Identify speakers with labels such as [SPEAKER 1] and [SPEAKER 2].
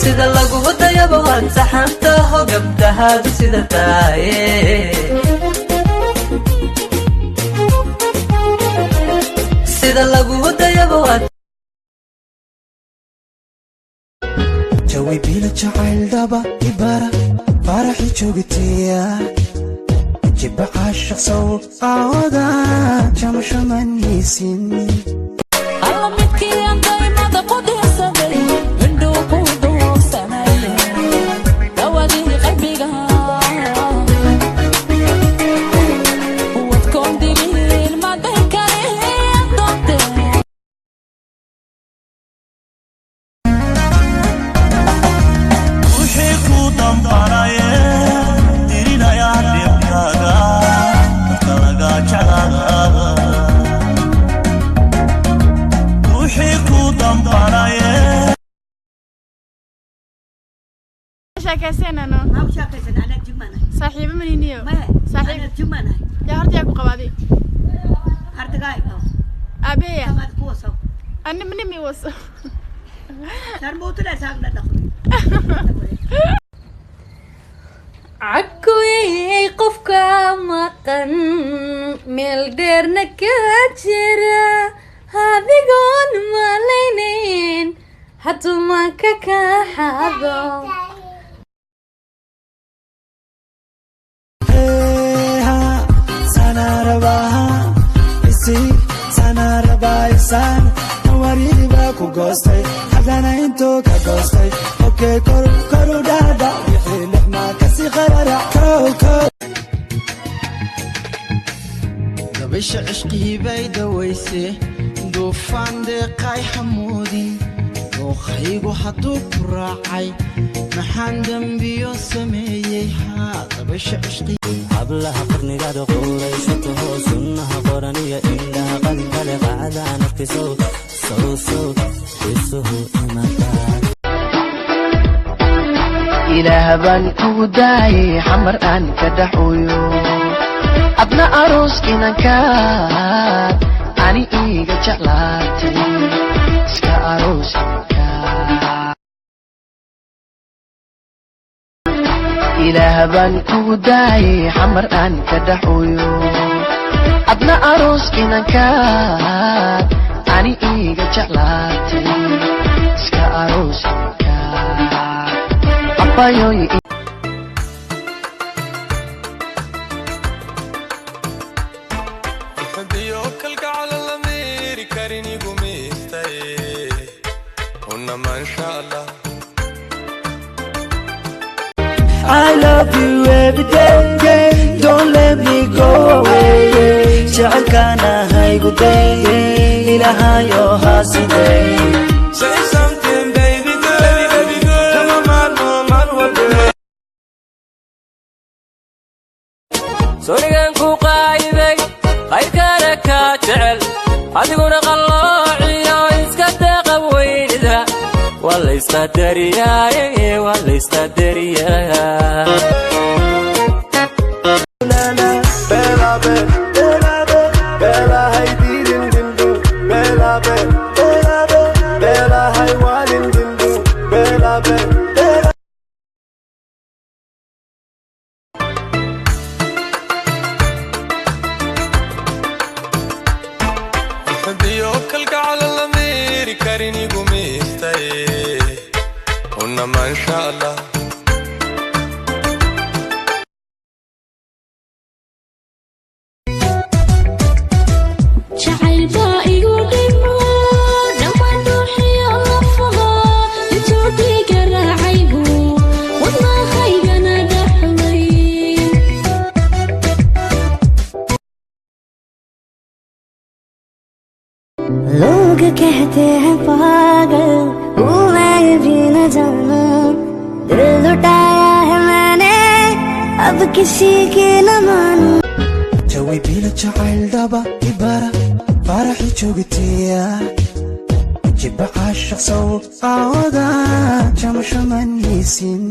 [SPEAKER 1] sida lagu wadayaba waan saxantaho gabdhahaadu sida taaye sida lagu wadayaba waan
[SPEAKER 2] jawi bila jacayl dhaba ibara faraxi joogtiya jiba caashaq sow qaawada jamasho maniisin
[SPEAKER 3] شاكسنا أنا
[SPEAKER 4] ما شاكسنا أنا جمانة
[SPEAKER 3] صاحب مني نيو
[SPEAKER 4] ما
[SPEAKER 3] صاحب
[SPEAKER 4] أنا جمانة
[SPEAKER 3] يا هرتي أكو قبابي
[SPEAKER 4] هرتقاي
[SPEAKER 3] أبي يا
[SPEAKER 4] كم أتكوسو
[SPEAKER 3] أنا مني ميوسو
[SPEAKER 4] صار موت لا ساقنا دخل
[SPEAKER 5] عكوي قفك مقن ملدير نكاتشرا هذي قون مالينين حتى ما كاحابو
[SPEAKER 2] sanarabaha isi sanarabaisaan waridi baa ku goostay haddana intoo ka goostay okey koru dhaadha wixii lixmaa kasi qararac kow
[SPEAKER 6] gabasha cishqihii bay dawaysay duufaan deeqay hamoodin dookhaygu hadduu ku raacay maxaan dembiyo sameeyey haa gabasha cishqi
[SPEAKER 7] hablaha qarnigaada quuraysataho sunnaha qoraniyo indhaha qadinkale qacda naftisow sow isuhu imataa
[SPEAKER 1] ilaah baan kugu daayay xamar aan ka dhaxuyo adna aroos inankaad ani iiga jeclaatay iska aroos ilaah baan kugu daayay xamar aan ka dhaxuyo adna aroos inankaad ani iiga jeclaatay iska aroos abayoy
[SPEAKER 8] بيوكلك على الأمير كاريني قميستي قلنا ما إن شاء الله
[SPEAKER 2] I love you every day don't let me go away شعركانا هاي قدي إلهايو هاسدي
[SPEAKER 8] Say something baby girl Come on man what the
[SPEAKER 1] سوريان كو قايدي خيركانا كاتعل أدقونا قلوعي ويسكتا قويندا والله يستدريا والله يستدريا
[SPEAKER 8] بيوكلك على الأمير كاريني قميستي قلنا ما إن شاء الله
[SPEAKER 5] लोग कहते हैं पागल हूँ मैं भी न जाना दिल लुटाया है मैंने अब किसी की न मानूं
[SPEAKER 2] jawi bila jacayl dhaba ibara faraxi joogtiya jiba caashaq sow qaawada jamasho maniisin